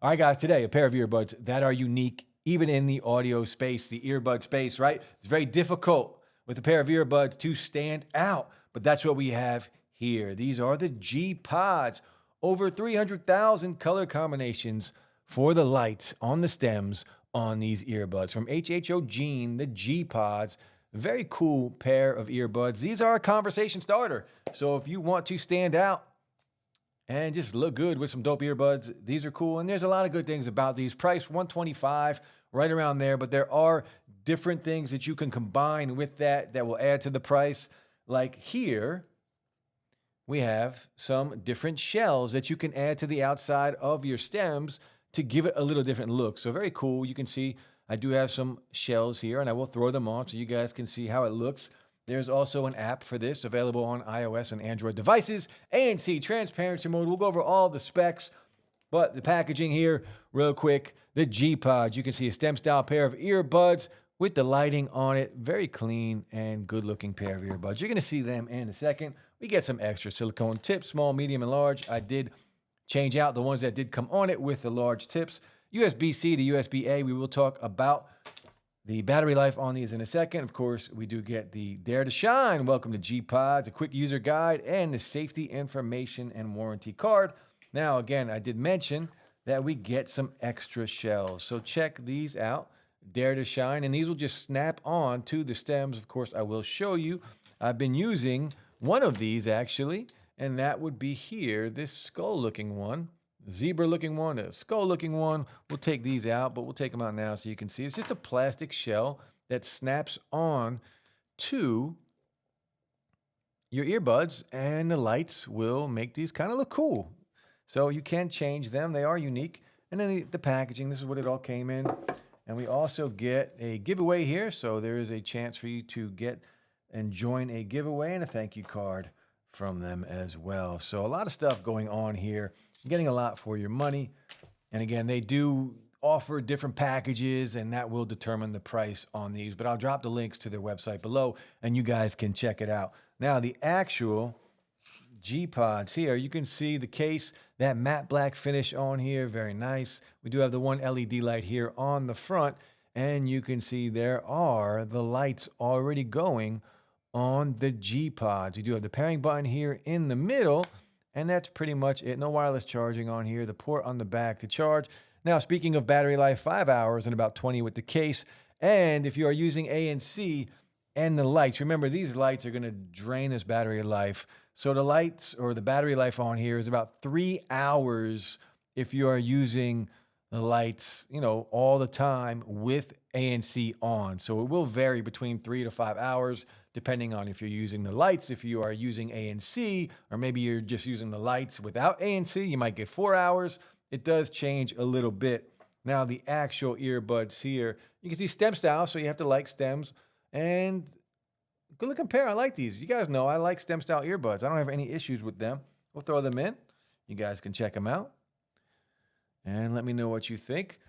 All right, guys, today, a pair of earbuds that are unique, even in the audio space, the earbud space, right? It's very difficult with a pair of earbuds to stand out, but that's what we have here. These are the GPods. Over 300,000 color combinations for the lights on the stems on these earbuds. From HHO Gene, the GPods. Very cool pair of earbuds. These are a conversation starter. So if you want to stand out and just look good with some dope earbuds, these are cool. And there's a lot of good things about these. Price $125, right around there. But there are different things that you can combine with that will add to the price. Like here, we have some different shells that you can add to the outside of your stems to give it a little different look. So very cool. You can see I do have some shells here, and I will throw them on so you guys can see how it looks. There's also an app for this available on iOS and Android devices. ANC, transparency mode. We'll go over all the specs, but the packaging here, real quick. The GPods, you can see a stem-style pair of earbuds with the lighting on it. Very clean and good-looking pair of earbuds. You're going to see them in a second. We get some extra silicone tips, small, medium, and large. I did change out the ones that did come on it with the large tips. USB-C to USB-A. We will talk about the battery life on these in a second. Of course, we do get the Dare to Shine. Welcome to GPods, a quick user guide, and the safety information and warranty card. Now, again, I did mention that we get some extra shells. So check these out. Dare to Shine, and these will just snap on to the stems. Of course, I will show you. I've been using one of these, actually, and that would be here, this skull-looking one. Zebra-looking one, a skull-looking one. We'll take these out, but we'll take them out now so you can see. It's just a plastic shell that snaps on to your earbuds, and the lights will make these kind of look cool. So you can change them. They are unique. And then the packaging, this is what it all came in. And we also get a giveaway here, so there is a chance for you to get and join a giveaway and a thank you card from them as well. So a lot of stuff going on here. You're getting a lot for your money. And again, they do offer different packages, and that will determine the price on these. But I'll drop the links to their website below, and you guys can check it out. Now, the actual GPods here, you can see the case, that matte black finish on here, very nice. We do have the one LED light here on the front, and you can see there are the lights already going on the GPods. You do have the pairing button here in the middle, and that's pretty much it. No wireless charging on here. The port on the back to charge. Now, speaking of battery life, 5 hours and about 20 with the case. And if you are using ANC and the lights, remember these lights are going to drain this battery life. So the lights or the battery life on here is about 3 hours if you are using the lights, all the time with ANC on. So it will vary between 3 to 5 hours, depending on if you're using the lights. If you are using ANC, or maybe you're just using the lights without ANC, you might get 4 hours. It does change a little bit. Now, the actual earbuds here, you can see stem style, so you have to like stems. And good looking pair. I like these. You guys know I like stem style earbuds. I don't have any issues with them. We'll throw them in. You guys can check them out and let me know what you think.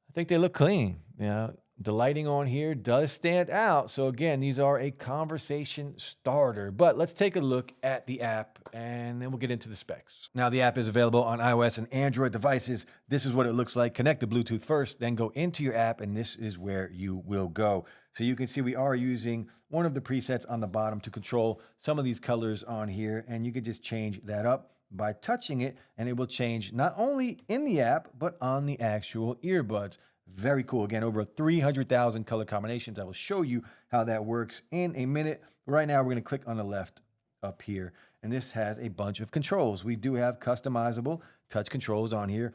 I think they look clean. The lighting on here does stand out. So again, these are a conversation starter. But let's take a look at the app, and then we'll get into the specs. Now, the app is available on iOS and Android devices. This is what it looks like. Connect the Bluetooth first, then go into your app, and this is where you will go. So you can see we are using one of the presets on the bottom to control some of these colors on here, and you can just change that up by touching it, and it will change not only in the app, but on the actual earbuds. Very cool. Again, over 300,000 color combinations. I will show you how that works in a minute. Right now, we're going to click on the left up here, and this has a bunch of controls. We do have customizable touch controls on here,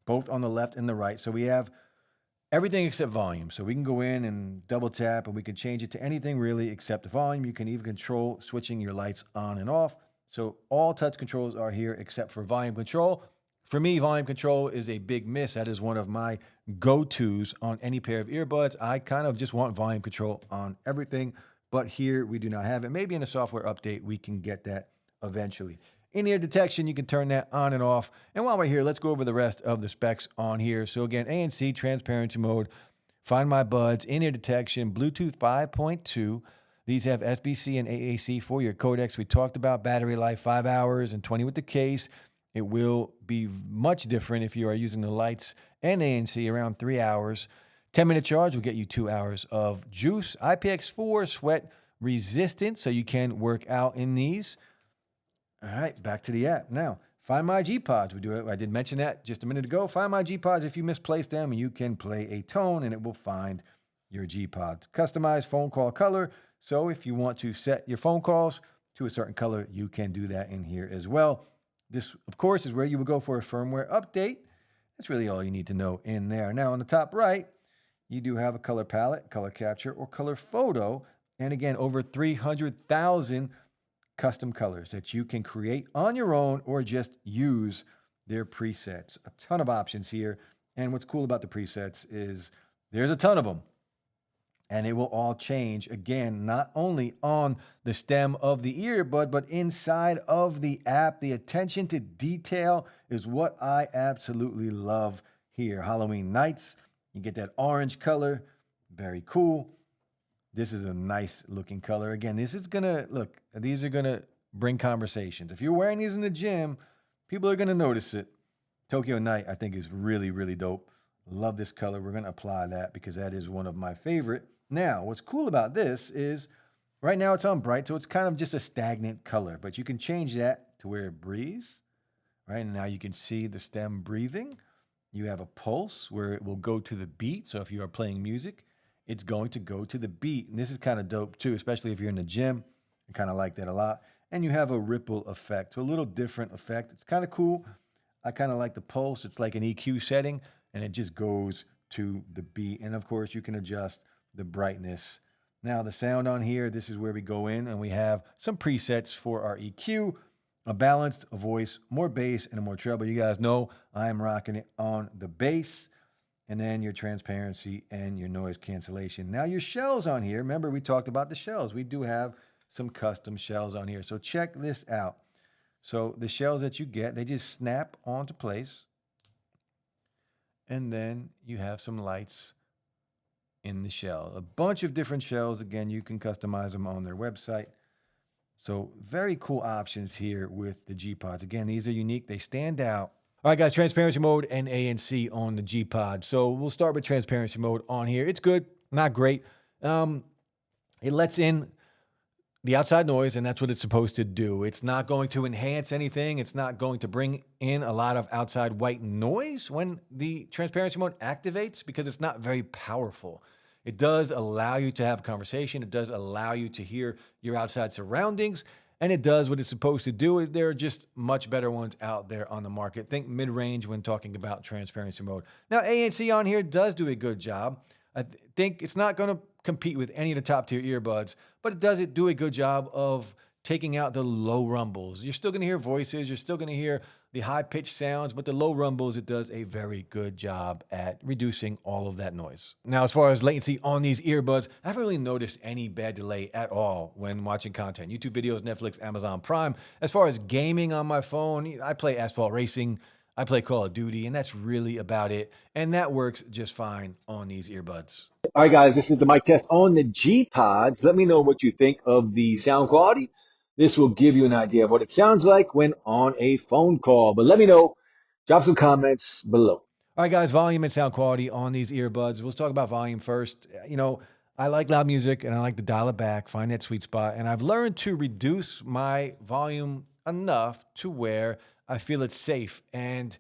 both on the left and the right. So we have everything except volume. So we can go in and double tap, and we can change it to anything really except volume. You can even control switching your lights on and off. So all touch controls are here except for volume control. For me, volume control is a big miss. That is one of my go-tos on any pair of earbuds. I kind of just want volume control on everything, but here we do not have it. Maybe in a software update, we can get that eventually. In-ear detection, you can turn that on and off. And while we're here, let's go over the rest of the specs on here. So again, ANC, transparency mode, Find My Buds, in-ear detection, Bluetooth 5.2. These have SBC and AAC for your codecs. We talked about battery life, 5 hours and 20 with the case. It will be much different if you are using the lights and ANC around 3 hours. 10-minute charge will get you 2 hours of juice. IPX4 sweat resistant, so you can work out in these. All right, back to the app. Now, Find My GPods. I did mention that just a minute ago. Find My GPods. If you misplaced them, you can play a tone and it will find your GPods. Customized phone call color. So if you want to set your phone calls to a certain color, you can do that in here as well. This, of course, is where you would go for a firmware update. That's really all you need to know in there. Now, on the top right, you do have a color palette, color capture, or color photo. And again, over 300,000 custom colors that you can create on your own or just use their presets. A ton of options here. And what's cool about the presets is there's a ton of them. And it will all change, again, not only on the stem of the earbud, but inside of the app. The attention to detail is what I absolutely love here. Halloween nights, you get that orange color. Very cool. This is a nice looking color. Again, this is gonna, look, these are gonna bring conversations. If you're wearing these in the gym, people are gonna notice it. Tokyo Night, I think, is really, really dope. Love this color. We're gonna apply that because that is one of my favorite. Now, what's cool about this is right now it's on bright, so it's kind of just a stagnant color, but you can change that to where it breathes, right? And now you can see the stem breathing. You have a pulse where it will go to the beat. So if you are playing music, it's going to go to the beat. And this is kind of dope too, especially if you're in the gym. I kind of like that a lot. And you have a ripple effect, so a little different effect. It's kind of cool. I kind of like the pulse. It's like an EQ setting, and it just goes to the beat. And of course, you can adjust the brightness. Now, the sound on here, this is where we go in, and we have some presets for our EQ, a balanced, a voice, more bass, and a more treble. You guys know I am rocking it on the bass. And then your transparency and your noise cancellation. Now your shells on here, remember we talked about the shells. We do have some custom shells on here. So check this out. So the shells that you get, they just snap onto place. And then you have some lights in the shell. A bunch of different shells. Again, you can customize them on their website. So very cool options here with the GPods. Again, these are unique. They stand out. All right, guys, transparency mode and ANC on the GPod. So we'll start with transparency mode on here. It's good, not great. It lets in the outside noise, and that's what it's supposed to do. It's not going to enhance anything. It's not going to bring in a lot of outside white noise when the transparency mode activates because it's not very powerful. It does allow you to have a conversation. It does allow you to hear your outside surroundings. And it does what it's supposed to do. There are just much better ones out there on the market. Think mid-range when talking about transparency mode. Now, ANC on here does do a good job. I think it's not going to compete with any of the top tier earbuds, but it does do a good job of taking out the low rumbles. You're still going to hear voices. You're still going to hear the high-pitched sounds, but the low rumbles, it does a very good job at reducing all of that noise. Now, as far as latency on these earbuds, I haven't really noticed any bad delay at all when watching content. YouTube videos, Netflix, Amazon Prime. As far as gaming on my phone, I play Asphalt Racing, I play Call of Duty, and that's really about it. And that works just fine on these earbuds. All right, guys, this is the mic test on the GPods. Let me know what you think of the sound quality. This will give you an idea of what it sounds like when on a phone call. But let me know. Drop some comments below. All right, guys, volume and sound quality on these earbuds. Let's talk about volume first. You know, I like loud music and I like to dial it back, find that sweet spot. And I've learned to reduce my volume enough to where I feel it's safe. And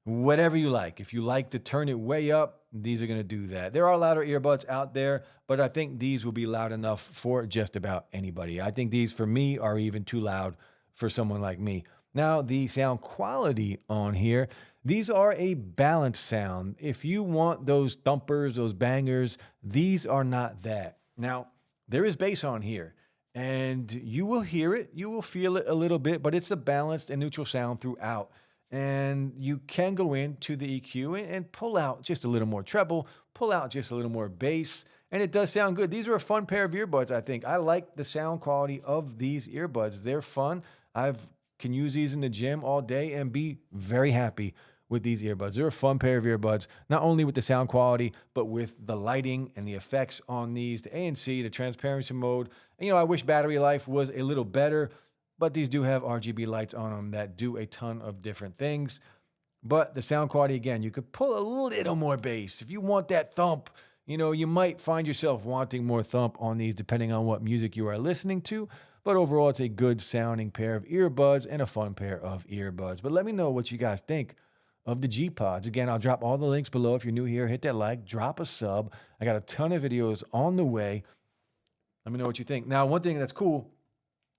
whatever you like, if you like to turn it way up, these are going to do that. There are louder earbuds out there, but I think these will be loud enough for just about anybody. I think these, for me, are even too loud for someone like me. Now, the sound quality on here, these are a balanced sound. If you want those thumpers, those bangers, these are not that. Now, there is bass on here, and you will hear it. You will feel it a little bit, but it's a balanced and neutral sound throughout. And you can go into the EQ and pull out just a little more treble, pull out just a little more bass, and it does sound good. These are a fun pair of earbuds, I think. I like the sound quality of these earbuds. They're fun. I can use these in the gym all day and be very happy with these earbuds. They're a fun pair of earbuds, not only with the sound quality, but with the lighting and the effects on these, the ANC, the transparency mode. And, you know, I wish battery life was a little better. but these do have RGB lights on them that do a ton of different things. But the sound quality, again, you could pull a little more bass. If you want that thump, you might find yourself wanting more thump on these depending on what music you are listening to. But overall, it's a good sounding pair of earbuds and a fun pair of earbuds. But let me know what you guys think of the GPods. Again, I'll drop all the links below. If you're new here, hit that like, drop a sub. I got a ton of videos on the way. Let me know what you think. Now, one thing that's cool,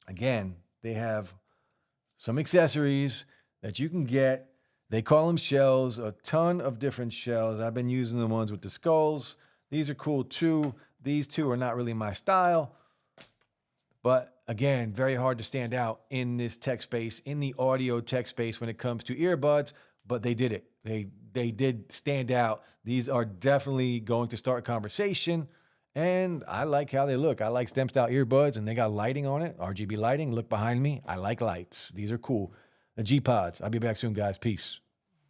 again, they have some accessories that you can get. They call them shells, a ton of different shells. I've been using the ones with the skulls. These are cool too. These two are not really my style, but again, very hard to stand out in this tech space, in the audio tech space when it comes to earbuds, but they did it. They did stand out. These are definitely going to start a conversation, and I like how they look. I like stem style earbuds, and they got lighting on it, RGB lighting. Look behind me. I like lights. These are cool. The GPods. I'll be back soon, guys. Peace.